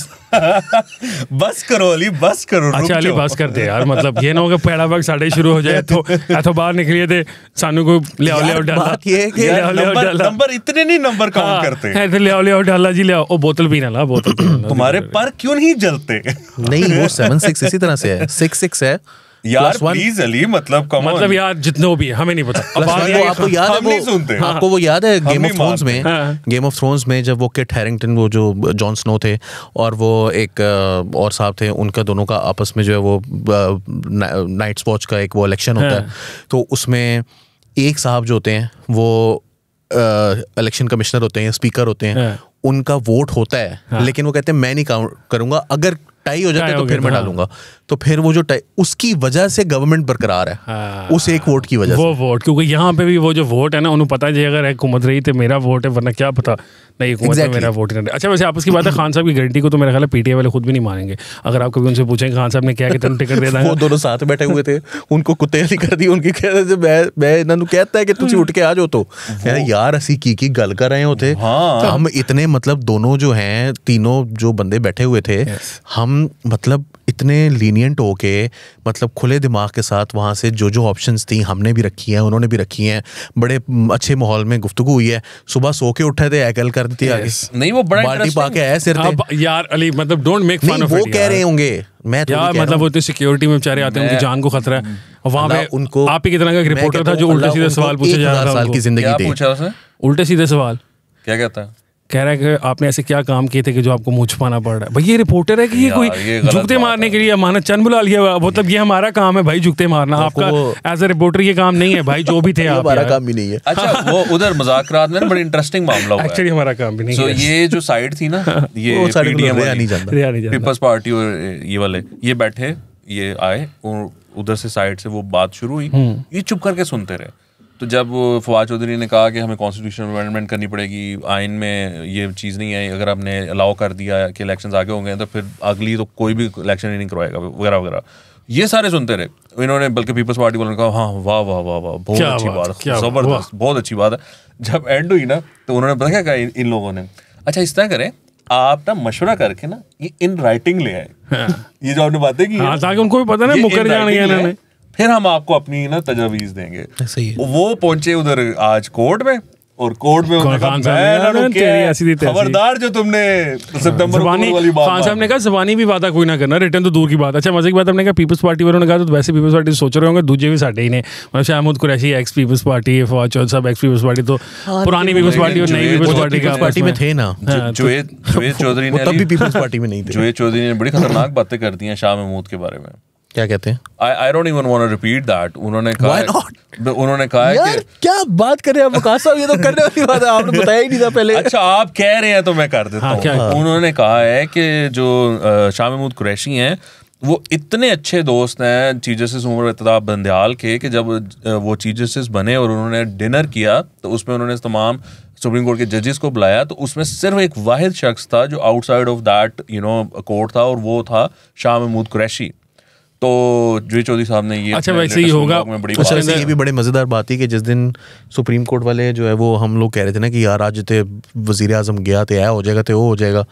बस करो अली, बस करो। अच्छा अली बस कर दे यार, मतलब ये ना हो कि पहला वक्त साढ़े शुरू हो जाए तो बाहर निकलिए थे सानू को ले आओ डाला। बात ये है कि नंबर इतने नहीं नंबर काउंट करते हैं, ले आओ डाला जी, ले आओ बोतल पीना ला, बोतल तुम्हारे पर क्यों नहीं जलते? नहीं वो 7-6 इसी तरह से है, 6-6 है यार प्लीज अली, मतलब यार जितने भी हमें नहीं पता। अब आपको याद है, हम नहीं सुनते, आपको वो याद है गेम ऑफ थ्रोन्स में जब वो किट हैरिंगटन, वो जो जॉन स्नो थे और वो एक और साहब थे, उनका दोनों का आपस में जो है वो नाइट्स वॉच का एक वो इलेक्शन होता है, तो उसमें एक साहब जो होते हैं वो इलेक्शन कमिश्नर होते हैं, स्पीकर होते हैं, उनका वोट होता है, लेकिन वो कहते हैं मैं नहीं काउंट करूंगा, अगर टाई हो जाता है तो फिर मैं डालूंगा। तो फिर वो जो टाई, उसकी वजह से गवर्नमेंट बरकरार है, उस एक वोट की वजह से। वो वोट, क्योंकि यहाँ पे भी वो जो वोट है ना, उन्हें पता है अगर हुकूमत रही तो मेरा वोट है, वरना क्या पता नहीं हुकूमत में मेरा वोट नहीं। अच्छा वैसे आपस की बात है, खान साहब की गारंटी को तो मेरा ख्याल है पीटीआई वाले खुद भी नहीं मानेंगे। अगर आप कभी उनसे पूछेंगे खान साहब ने क्या कितना टिकट दे वो दोनों साथ बैठे हुए थे, उनको कुत्ते वाली कर दी उनकी, मैं इन्होंने कहता है कि तुझे उठ के आ जाओ, तो यार असी की गल कर रहे होते हम इतने, मतलब दोनों जो हैं तीनों जो बंदे बैठे हुए थे, हम हम मतलब इतने लीनियंट होके मतलब खुले दिमाग के साथ वहाँ से जो जो ऑप्शंस थी हमने भी रखी हैं, उन्होंने भी रखी हैं, बड़े अच्छे माहौल में गुफ्तगू हुई है। सुबह सो के उठे थे, एकल कर दी आगे, नहीं वो बड़ा बाल्टी पा के आए सिर पे। यार अली मतलब डोंट मेक फन ऑफ वो इट कह रहे होंगे, मैं तो यार मतलब वो तो सिक्योरिटी में बेचारे आते हैं, उनकी जान को खतरा है, और वहाँ पे उनको आप ही की तरह का एक रिपोर्टर था जो उल्टे सीधे सवाल पूछे जा रहा था। साल की जिंदगी क्या थी, पूछा उसने, उल्टे सीधे सवाल क्या कहता है, कह रहा है कि आपने ऐसे क्या काम किए थे कि जो आपको मुंह छुपाना पड़ रहा है। भाई ये रिपोर्टर है कि ये कोई जुगते मारने के लिए अमानत चंद बुला लिया? मतलब ये हमारा काम है भाई, जुगते मारना। आपका एज ए रिपोर्टर ये काम नहीं है भाई, जो भी थे आप, हमारा काम भी नहीं है। अच्छा वो उधर मुज़ाकरात में बड़ा इंटरेस्टिंग मामला हुआ एक्चुअली हमारा काम भी नहीं है। है। ये जो साइड थी ना, ये पीडीएम वाली पीपल्स पार्टी और ये वाले ये बैठे, ये आए और उधर से साइड से वो बात शुरू हुई, ये चुप करके सुनते रहे। तो जब फवाद चौधरी ने कहा कि हमें कॉन्स्टिट्यूशनल अमेंडमेंट करनी पड़ेगी, आइन में ये चीज़ नहीं है, अगर आपने अलाउ कर दिया कि इलेक्शंस आगे होंगे तो फिर अगली तो कोई भी इलेक्शन ही नहीं करवाएगा वगैरह वगैरह, ये सारे सुनते रहे। इन्होंने बल्कि पीपल्स पार्टी वालों ने कहा हाँ वाह वाह वाह वाह बहुत अच्छी बात है, ज़बरदस्त, बहुत अच्छी बात है। जब एंड हुई ना तो उन्होंने पता क्या कहा इन लोगों ने, अच्छा इस तरह करें आप ना मशवरा करके ना ये इन राइटिंग ले आए, ये जो आपने बातें की ताकि उनको भी पता ना मुकर जाएंगे इन्होंने, फिर हम आपको अपनी ना तजवीज देंगे। सही है। वो पहुंचे उधर आज कोर्ट में, और कोर्ट में उन्होंने कहा खबरदार जो तुमने सितंबर वाली बात, खान साहब ने कहा ज़बानी भी वादा कोई ना करना, रिटर्न तो दूर की बात। अच्छा मजे की बात हमने कहा पीपल्स पार्टी वालों ने कहा, तो वैसे पीपल्स पार्टी सोच रहे होंगे दूसरे भी साढ़े ही ने, मतलब शाहमूद कुरैशी एक्स पीपल्स पार्टी, फवाद चौधरी साहब एक्स पीपल्स पार्टी, तो पुरानी पीपल्स पार्टी और नई पीपल्स पार्टी का पार्टी में थे ना, जुवेद चौधरी ने तब भी पीपल्स पार्टी में नहीं थे। जुवेद चौधरी ने बड़ी खतरनाक बातें कर दी हैं शाह महमूद के बारे में। क्या कहते हैं? I don't even want to repeat that. उन्होंने कहा यार क्या बात कर रहे हैं आप वकास साहब, ये तो करने वाली बात है, आपने बताया ही नहीं था पहले। अच्छा आप कह रहे हैं तो मैं कर देता हूँ। उन्होंने कहा है कि जो शाह महमूद कुरैशी हैं वो इतने अच्छे दोस्त हैं चीफ जस्टिस उमर इत्ताब बंदयाल के, कि जब वो चीफ जस्टिस बने और उन्होंने डिनर किया तो उसमें उन्होंने तमाम सुप्रीम कोर्ट के जजेस को बुलाया, तो उसमें सिर्फ एक वाहिद शख्स था जो आउटसाइड ऑफ दैट कोर्ट था, और वो था शाह महमूद कुरैशी। तो जुवेद चौधरी साहब ने ये, अच्छा वैसे ही होगा। अच्छा ये भी बड़े मज़ेदार बात थी कि जिस दिन सुप्रीम कोर्ट वाले जो है वो हम लोग कह रहे थे ना कि यार आज थे वज़ीर आज़म गया तो हो जाएगा तो वो हो जाएगा,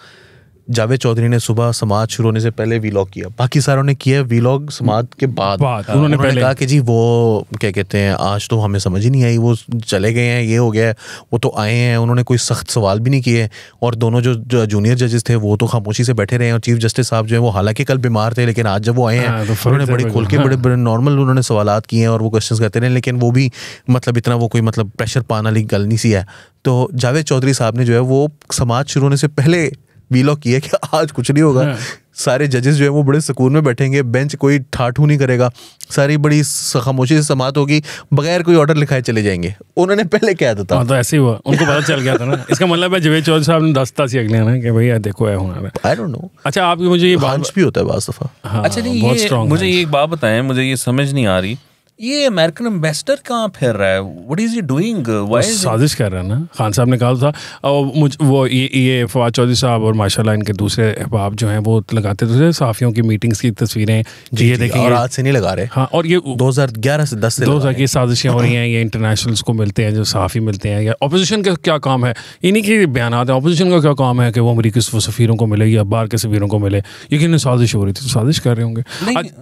जावेद चौधरी ने सुबह समाज शुरू होने से पहले वीलॉग किया, बाकी सारों ने किया वीलॉग समाज के बाद। उन्होंने कहा कि जी वो क्या कहते हैं आज तो हमें समझ ही नहीं आई, वो चले गए हैं, ये हो गया है, वो तो आए हैं, उन्होंने कोई सख्त सवाल भी नहीं किए, और दोनों जो जूनियर जजेस थे वो तो खामोशी से बैठे रहे हैं, और चीफ जस्टिस साहब जो है वो हालांकि कल बीमार थे लेकिन आज जब वो आए हैं उन्होंने बड़ी खुल के बड़े नॉर्मल उन्होंने सवालात किए हैं और वो क्वेश्चन करते रहे, लेकिन वो भी मतलब इतना वो कोई मतलब प्रेशर पाने वाली गल नहीं सी है। तो जावेद चौधरी साहब ने जो है वो समाज शुरू होने से पहले वीलॉग किया कि आज कुछ नहीं होगा, सारे जजेस जो है वो बड़े सुकून में बैठेंगे, बेंच कोई ठाठू नहीं करेगा, सारी बड़ी खामोशी से समात होगी, बगैर कोई ऑर्डर लिखाए चले जाएंगे। उन्होंने पहले क्या था, तो ऐसे ही हुआ, उनको पता चल गया था ना। इसका मतलब है जावेद चौधरी साहब ने दस्ता सी अगले ना कि भैया देखो है होना। I don't know. अच्छा आप मुझे ये बात भी होता है बात दफा। अच्छा नहीं ये मुझे ये एक बात बताएं, मुझे ये समझ नहीं आ रही, ये अमेरिकन एम्बेसडर कहाँ फिर रहा है? What is he doing? साजिश कर रहा है ना, खान साहब ने कहा था। और वो ये फवाद चौधरी साहब और माशाल्लाह इनके दूसरे अहबाब जो हैं वो लगाते थे सहाफ़ियों की मीटिंग्स की तस्वीरें, ये देखेंगे, और आज से नहीं लगा रहे। हाँ, और ये 2011 से 10 से 2000 की साजिशें हो रही हैं, ये इंटरनेशनल्स को मिलते हैं जो सहाफ़ी मिलते हैं, या अपोजिशन का क्या काम है, इन्हीं के बयान है, अपोजिशन का क्या काम है कि वो अमेरिकी सफ़ीरों को मिले या बाहर के सफ़ीरों को मिले, यकीन साजिश हो रही थी, तो साजिश कर रहे होंगे।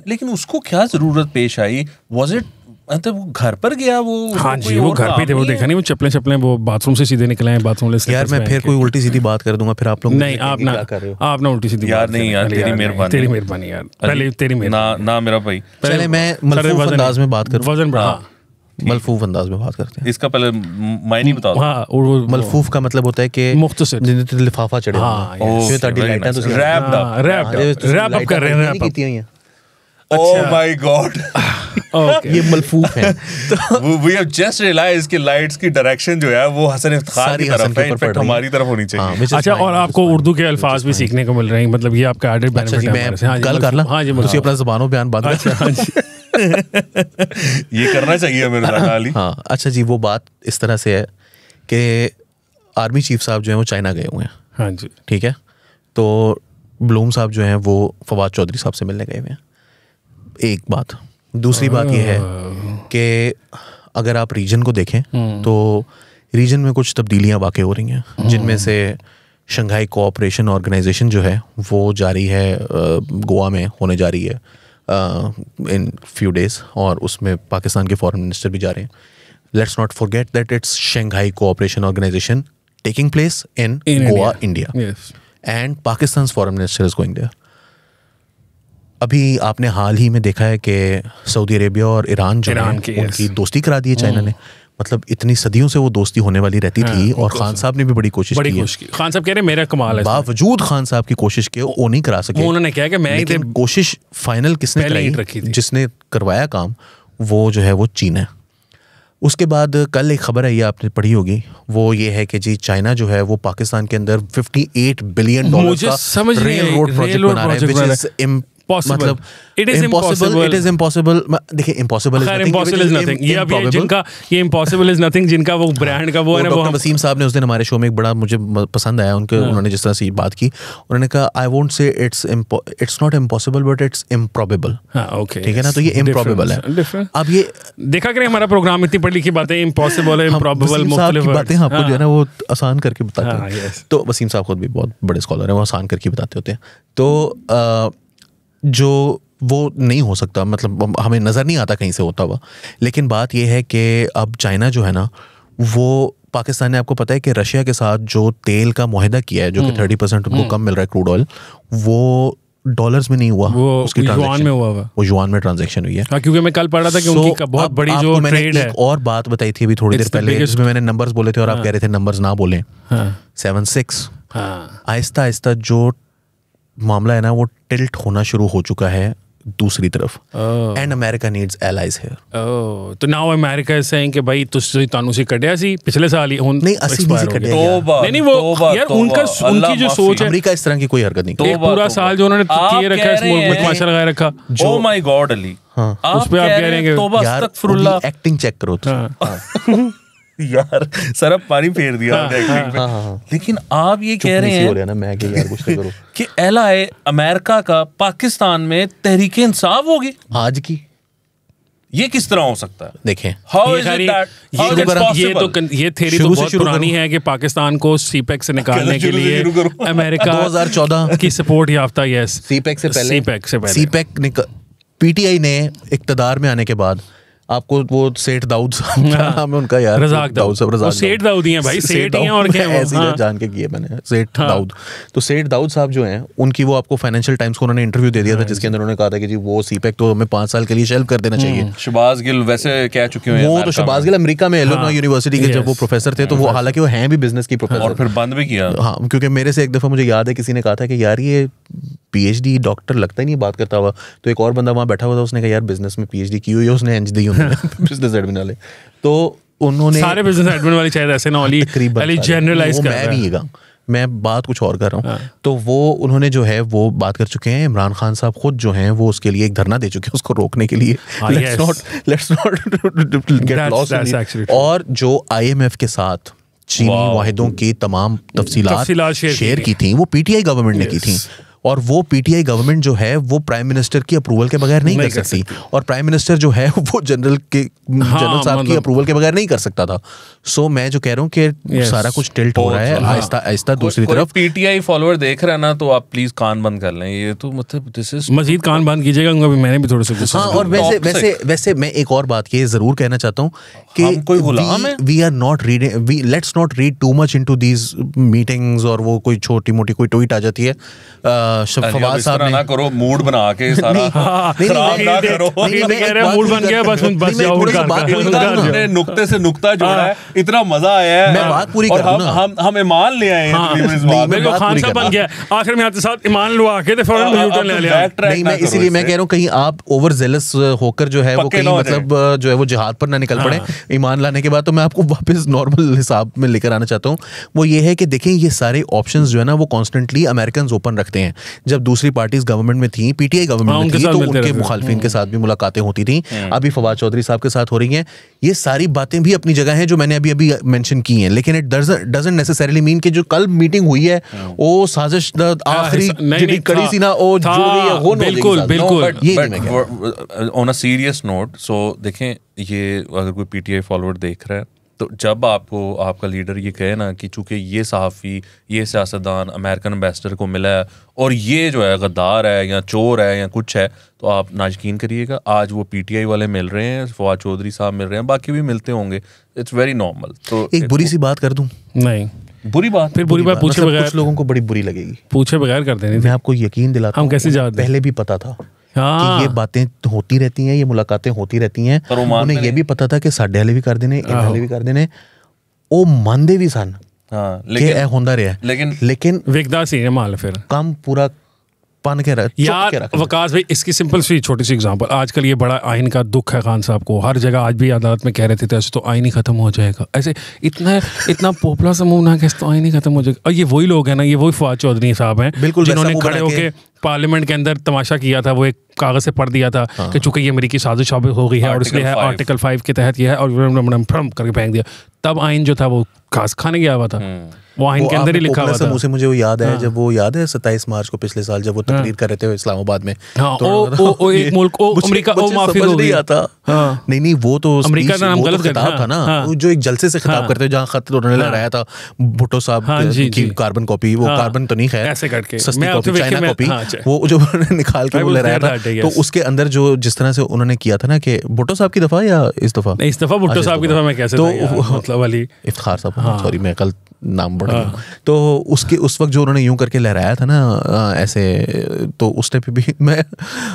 लेकिन उसको क्या ज़रूरत पेश आई? वॉज इट मतलब वो घर पर गया वो? हाँ जी वो घर पे थे, वो देखा नहीं, वो चप्पलें वो बाथरूम से सीधे निकले हैं, बाथरूम से। यार मैं फिर कोई उल्टी सीधी बात कर दूंगा फिर आप लोग नहीं, आप ना उल्टी सीधी यार नहीं यार, तेरी मेहरबानी यार, पहले तेरी मेहरबानी ना मेरा भाई। चले मैं मलफूफ अंदाज में बात करूं, वजन बढ़ा, मलफूफ अंदाज में बात करते हैं। इसका पहले मायने बता दो। हाँ, मलफूफ का मतलब होता है कि मुख्तसर जिन्हें लिफाफा चढ़े। हाँ, रैप अप कर रहे हैं। Oh my God! ये मलफूफ है। We have just realized कि लाइट्स की डायरेक्शन जो है वो हसन इफ्तिखार की तरफ है, इनफैक्ट हमारी तरफ होनी चाहिए। अच्छा, और आपको उर्दू के अल्फाज भी सीखने को मिल रहे हैं, मतलब ये आपका एडेड बेनिफिट है। कल कर ला। हाँ जी, मुझे अपना ज़बानों बयान बात ये करना चाहिए मेरे ख्याल। हाँ अच्छा जी, वो बात इस तरह से है कि आर्मी चीफ साहब जो हैं वो चाइना गए हुए हैं। हाँ जी ठीक है, तो ब्लूम साहब जो हैं वो फवाद चौधरी साहब से मिलने गए हुए हैं, एक बात। दूसरी बात यह है कि अगर आप रीजन को देखें तो रीजन में कुछ तब्दीलियां वाक़ई हो रही हैं, जिनमें से शंघाई कोऑपरेशन ऑर्गेनाइजेशन जो है वो जारी है, गोवा में होने जा रही है इन फ्यू डेज, और उसमें पाकिस्तान के फॉरेन मिनिस्टर भी जा रहे हैं. Let's not forget that it's Shanghai Cooperation Organisation taking place in Goa, India, and Pakistan's foreign minister is going there. अभी आपने हाल ही में देखा है कि सऊदी अरेबिया और ईरान जो है उनकी दोस्ती करा दी है चाइना ने. मतलब इतनी सदियों से वो दोस्ती होने वाली रहती थी, और खान साहब ने भी बड़ी कोशिश की. खान साहब कह रहे मेरा कमाल है, बावजूद खान साहब की कोशिश के वो नहीं करा सके. उन्होंने कहा कि मैं लेकिन कोशिश फाइनल किसने कराई, जिसने करवाया काम वो जो है वो चीन है. उसके बाद कल एक खबर आई, आपने पढ़ी होगी, वो ये है कि जी चाइना जो है वो पाकिस्तान के अंदर $58 बिलियन का रेल रोड प्रोजेक्ट बना रहा है, which is मतलब it is impossible. देखिए impossible is nothing. ये अब ये impossible is nothing जिनका वो ब्रांड का वो है ना, वो वसीम साहब ने उस दिन हमारे शो में एक बड़ा मुझे पसंद आया उनके, उन्होंने जिस तरह से बात की, उन्होंने कहा I won't say it's not impossible but it's improbable. Okay, ठीक है ना, तो ये improbable है. अब ये देखा करें हमारा प्रोग्राम इतनी पढ़ी लिखी बातें, impossible है, improbable, मुख्तलिफ बातें आपको जो है ना वो आसान करके बताते हैं. तो वसीम साहब खुद भी बहुत बड़े स्कॉलर हैं, वो आसान करके बताते होते हैं. तो जो वो नहीं हो सकता, मतलब हमें नज़र नहीं आता कहीं से होता हुआ. लेकिन बात यह है कि अब चाइना जो है ना, वो पाकिस्तान ने, आपको पता है कि रशिया के साथ जो तेल का मुआहदा किया है, जो कि 30% उनको कम मिल रहा है क्रूड ऑयल, वो डॉलर्स में नहीं हुआ, वो उसकी युआन में हुआ, वो युआन में ट्रांजैक्शन हुई है. क्योंकि मैं कल पढ़ रहा था कि उनकी बहुत बड़ी जो ट्रेड है. और बात बताई थी अभी थोड़ी देर पहले, जिसमें मैंने नंबर्स बोले थे और आप कह रहे थे नंबर्स ना बोलें. 7-6 आहिस्ता आहिस्ता जो मामला है ना वो टिल्ट होना शुरू हो चुका है दूसरी तरफ. And America needs allies here. तो नाउ अमेरिका इज सेइंग कि भाई तुसी तानू सी कड्या सी पिछले साल ही हुन नहीं 80 से कड्या. नहीं वो यार उनकी जो सोच है, अमेरिका इस तरह की कोई हरकत नहीं. एक पूरा साल जो उन्होंने किए रखा है इस मुल्क में, तमाशा लगाए रखा. ओ माय गॉड अली, उस पे आप कह रहे हैं तौबा अस्तगफिरुल्लाह, एक्टिंग चेक करो. यार सरफ पानी फेर दिया एक्टिंग पे. लेकिन आप ये कह रहे हैं ना, मैं यार कुछ तो करो कि एलआई अमेरिका का पाकिस्तान में तहरीक इंसाफ होगी आज की. ये किस तरह हो सकता है? देखें, ये थ्योरी तो बहुत पुरानी है कि पाकिस्तान को सीपेक से निकालने के लिए अमेरिका 2014 की सपोर्ट याफ्ता. यस, सीपेक से पहले पीटीआई ने इक्तदार में आने के बाद आपको वो सेठ दाऊद साहब, क्या नाम है उनका यार, रज़ाक दाऊद साहब, सेठ दाऊद ही हैं भाई, सेठ ही हैं और क्या है, ऐसे जान के किए मैंने सेठ दाऊद. तो सेठ दाऊद साहब जो हैं उनकी वो आपको फाइनेंशियल टाइम्स को उन्होंने इंटरव्यू दे दिया था, जिसके अंदर उन्होंने कहा था कि जी वो सीपेक तो हमें 5 साल के लिए शेल्फ कर देना चाहिए. शहबाज गिल वैसे कह चुके हैं, वो तो शहबाज गिल अमेरिका में इलिनॉय यूनिवर्सिटी के जब वो प्रोफेसर थे, तो वो हालांकि वो हैं भी बिजनेस की प्रोफेसर, और फिर बंद भी किया. हाँ, क्योंकि मेरे से एक दफ़ा मुझे याद है किसी ने कहा था कि यार ये पीएचडी डॉक्टर लगता ही नहीं बात करता हुआ. तो एक और बंदा वहाँ बैठा हुआ था, उसने कहा यार बिजनेस में पीएचडी की हुई है, उसने एंज दी बिजनेस एडमिन वाले. तो उन्होंने सारे बिजनेस एडमिन वाली शायद ऐसे ना वाली जनरलाइज कर रहा है, मैं बात कुछ और कर रहा हूँ. तो वो उन्होंने जो है वो बात कर चुके हैं. इमरान खान साहब खुद जो हैं वो उसके लिए एक धरना दे चुके हैं उसको रोकने के लिए. Let's not get lost. और जो IMF के साथ चीनी वाहिदों की तमाम तफसीलात शेयर की थी, वो पीटीआई गवर्नमेंट ने की थी. और वो पीटीआई गवर्नमेंट जो है वो प्राइम मिनिस्टर की अप्रूवल के बगैर नहीं कर सकती. और प्राइम मिनिस्टर जो है वो जनरल साहब की अप्रूवल के बगैर नहीं कर सकता था. सो मैं जो कह रहा हूँ कि सारा कुछ टिल्ट हो रहा है आहिस्ता आहिस्ता. दूसरी तरफ पीटीआई फॉलोअर देख रहा है ना, तो आप प्लीज कान बंद कर लें. ये तो मतलब दिस इज मजीद कान बंद कीजिएगा, मैंने भी थोड़े से. हाँ, और वैसे मैं एक और बात ये जरूर कहना चाहता हूँ कि हम कोई गुलाम है. We are not reading, let's not read too much into these meetings. और वो कोई छोटी मोटी कोई ट्वीट आ जाती है, फवाद साहब ने ना करो मूड बना के सारा खराब ना करो. मूड बन गया, बस जाओ. नुक्ते से नुक्ता जोड़ा है, इतना मजा आया है. मैं बात पूरी कर दूं ना, हम ईमान ले आए हैं इस बात में. खान साहब बन गया आखिर में, आपके साथ ईमान लुआ के फौरन न्यूटन ले लिया. नहीं, मैं इसीलिए मैं कह रहा हूँ कहीं आप ओवर जेलस होकर जो है वो कहीं मतलब जो है वो जिहाद पर ना निकल पड़े ईमान लाने के बाद. तो मैं आपको वापस नॉर्मल हिसाब में लेकर आना चाहता हूँ. वो ये है कि देखें, ये सारे ऑप्शंस जो है ना वो कॉन्स्टेंटली अमेरिकन ओपन रखते हैं. जब दूसरी पार्टीज गवर्नमेंट में थी, पीटीआई गवर्नमेंट में थी, तो उनके मुखालफिन के साथ भी मुलाकातें होती थी. अभी फवाद चौधरी साहब के साथ हो रही हैं. ये सारी बातें भी अपनी जगह हैं जो मैंने अभी मेंशन की हैं. लेकिन इट डजंट नेसेसरीली मीन कि जो कल मीटिंग हुई है वो साजिश आखिरी कड़ी सी ना वो जुड़ गई है, वो बिल्कुल. ये ऑन अ सीरियस नोट, सो देखें, ये अगर कोई पीटीआई फॉलोअर देख रहा है तो जब आपको आपका लीडर ये कहे ना कि चूंकि ये सहाफ़ी, ये सियासतदान अमेरिकन एम्बेसडर को मिला है और ये जो है गद्दार है या चोर है या कुछ है, तो आप ना यकीन करिएगा आज वो PTI वाले मिल रहे हैं, फवाद चौधरी साहब मिल रहे हैं, बाकी भी मिलते होंगे, इट्स वेरी नॉर्मल। तो एक बुरी सी बात कर दूं? नहीं, बुरी बात, फिर बुरी बात पूछे बगैर, कुछ लोगों को बड़ी बुरी लगेगी, पूछे बगैर कर देनी। मैं आपको यकीन दिलाता हूं, हम कैसे जानते? पहले भी पता था हाँ। कि ये बातें होती रहती हैं, ये मुलाकातें होती रहती हैं, उन्हें ये भी पता था कि साडे वाले भी कर देने, इन वाले भी कर देने, वो मानते भी सन लेकिन ए होंदा रहा, लेकिन वेखदा सी है माल फिर काम पूरा पान के रहा यार। वकास भाई, इसकी सिंपल सी छोटी सी एग्जांपल, आजकल ये बड़ा आइन का दुख है खान साहब को, हर जगह आज भी अदालत में कह रहे थे तो ऐसे तो आइन ही खत्म हो जाएगा, ऐसे इतना पॉपुलर सा मूव ना कि तो आइन ही खत्म हो जाएगा। और ये वही लोग हैं ना, ये वही फवाद चौधरी साहब हैं बिल्कुल, जिन्होंने खड़े होकर पार्लियामेंट के अंदर तमाशा किया था, वो एक कागज से पढ़ दिया था कि चूंकि ये अमेरिकी साजिश हो गई है और इसलिए है आर्टिकल 5 के तहत ये है, और फ्रम करके फेंक दिया। तब आइन जो था वो घास खाने गया हुआ था, वो आइन के अंदर ही लिखा हुआ था। मुझे वो याद है, जब वो याद है 27 मार्च को पिछले साल जब वो तकरीर कर रहे थे इस्लामाबाद में, ओ एक मुल्क ओ अमेरिका ओ माफी हो गई आता। नहीं वो तो अमेरिका का नाम गलत खिताब था ना, जो एक जलसे से खिताब करते जहाँ खत उन्होंने लहराया था भुट्टो साहब की कार्बन कॉपी, वो कार्बन तो नहीं है, ऐसे करके सस्ती कॉपी, चाइना कॉपी, वो जो उन्होंने निकाल के वो लहराया था, तो उसके अंदर जो जिस तरह से उन्होंने किया था ना कि भुट्टो साहब की दफा या इस दफा भुट्टो साहब की दफा में कैसे, तो मतलब वाली इफ्तिखार साहब, सॉरी मैं कल नाम बढ़ गया, तो उसके उस वक्त जो उन्होंने यूं करके लहराया था ना ऐसे, तो उस टाइम पे भी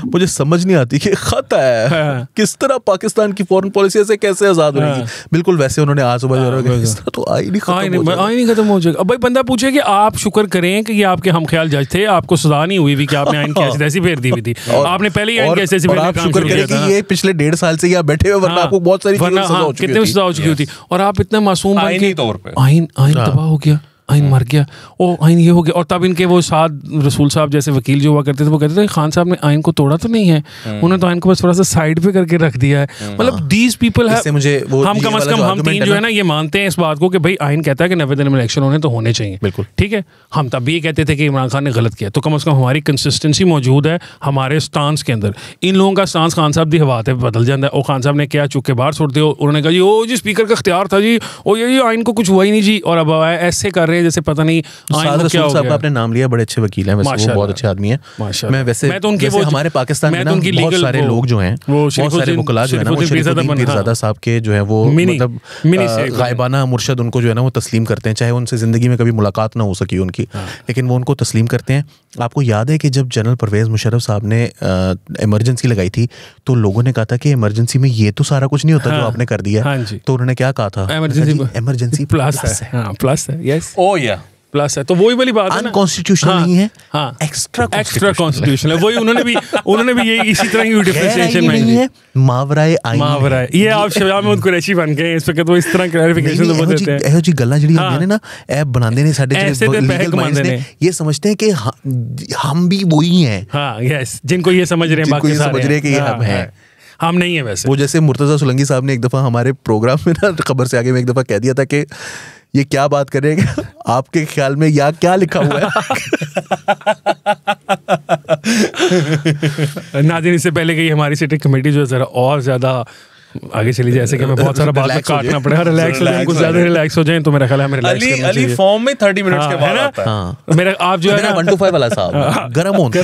मुझे समझ नहीं आती कि खत है किस तरह पाकिस्तान की फॉरेन पॉलिसी ऐसे कैसे आजाद होगी, बिल्कुल वैसे उन्होंने आज सुबह इस तरह तो आई नहीं खत्म हो जाएगा। अब भाई बंदा पूछे कि आप शुक्र करें कि ये आपके हम ख्याल जज थे, आपको सजा नहीं हुई भी कि आपने आइन कैसी तैसी फेर दी हुई थी, आपने पहले ही आइन कैसी फेर, आप शुक्र करें कि ये पिछले 1.5 साल से यहाँ बैठे हुए, वरना आपको बहुत सारी कितने सजा हो चुकी होती, और आप इतने मासूम तौर पे आइन तबाह हो गया, आइन मर गया, ओ आइन ये हो गया। और तब इनके वो साद रसूल साहब जैसे वकील जो हुआ करते थे, वो कहते थे खान साहब ने आइन को तोड़ा तो नहीं है, उन्होंने तो आइन को बस थोड़ा सा साइड पे करके रख दिया है। मतलब दीज पीपल है, हम कम से कम हम तीन जो है ना ये मानते हैं इस बात को कि भाई आइन कहता है कि 90 दिन में इलेक्शन होने तो होने चाहिए, बिल्कुल ठीक है। हम तब भी ये कहते थे कि इमरान खान ने गलत किया, तो कम से कम हमारी कंसिस्टेंसी मौजूद है हमारे स्टांस के अंदर। इन लोगों का स्टांस खान साहब की हवा पे बदल जाता है, और खान साहब ने क्या चुप के बाहर छोड़ते हो, उन्होंने कहा जी ओ जी स्पीकर का इख्तियार था जी, ओ ये आइन को कुछ हुआ ही नहीं जी, और अब ऐसे कर रहे हैं जैसे पता नहीं। साद रसूल साहब का आपने नाम लिया, बड़े अच्छे वकील हैं, वैसे वो बहुत अच्छे आदमी हैं। मैं वैसे हमारे पाकिस्तान में ना बहुत सारे लोग जो हैं, बहुत सारे वकला जो है ना, वो शरीफुद्दीन पीरज़ादा साहब के जो है वो मतलब गायबाना मुर्शद उनको जो है ना वो तस्लीम करते हैं, चाहे उनसे ज़िंदगी में कभी मुलाकात ना हो सकी उनकी, लेकिन वो उनको तस्लीम करते हैं। आपको याद है कि जब जनरल परवेज़ मुशर्रफ साहब ने इमरजेंसी लगाई थी, तो लोगों ने कहा था कि इमरजेंसी में ये तो सारा कुछ नहीं होता जो आपने कर दिया, तो उन्होंने क्या कहा था, इमरजेंसी प्लस है, यस ओ या प्लस है, तो वही वाली बात है ना, अनकॉन्स्टिट्यूशनल नहीं है, एक्स्ट्रा कॉन्स्टिट्यूशनल है, वही उन्होंने भी ये इसी तरह की डिफरेंशिएशन नहीं है, मावराए आइन ये आप शहजाद महमूद कुरैशी बन गए इस पे, तो इस तरह क्लैरिफिकेशन तो देते हैं। ਇਹੋ ਜੀ ਗੱਲਾਂ ਜਿਹੜੀਆਂ ਹੁੰਦੀਆਂ ਨੇ ਨਾ, ਇਹ ਬਣਾਉਂਦੇ ਨੇ ਸਾਡੇ ਜਿਹੜੇ लीगल माइंड्स ने, ये समझते हैं कि हम भी वही हैं, हाँ यस, जिनको ये समझ रहे हैं, बाकी समझ रहे हैं कि ये हम हैं, हम नहीं है वैसे। वो जैसे मुर्तज़ा सुलंगी साहब ने एक दफ़ा हमारे प्रोग्राम में ना खबर से आगे में एक दफ़ा कह दिया था कि ये क्या बात करेंगे, आपके ख्याल में यहाँ क्या लिखा हुआ है। नाज़रीन, इससे पहले कि हमारी सिटिंग कमेटी जो है ज़रा और ज़्यादा आगे चली जाए, जैसे कि हमें बहुत सारा बात में काटना पड़ेगा, रिलैक्स हो जाए, कुछ ज़्यादा रिलैक्स हो जाए, तो मेरा ख्याल है हमें रिलैक्स करना चाहिए। अली फॉर्म में 30 मिनट्स के बाद आता है मेरा, आप जो है ना 1 to 5 वाला साहब गरम होने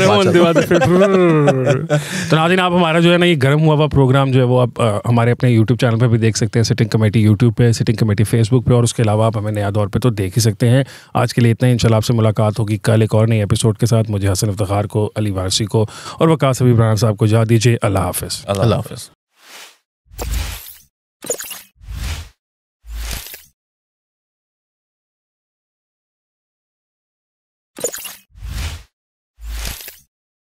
तो नाज़रीन, आप हमारा जो है ना ये गर्म हुआ प्रोग्राम जो है वो आप हमारे अपने यूट्यूब चैनल पे भी देख सकते हैं, सिटिंग कमेटी यूट्यूब पे, सिटिंग कमेटी फेसबुक पे, और उसके अलावा आप हमें नया दौर पे तो देख ही सकते हैं। आज के लिए इतना ही, इंशाल्लाह आपसे मुलाकात होगी कल एक और नई एपिसोड के साथ। मुझे हसन इफ्तिखार को, अली वारसी को और वकास हबीब राना साहब को इजाज़त दीजिए। अल्लाह हाफ़िज़।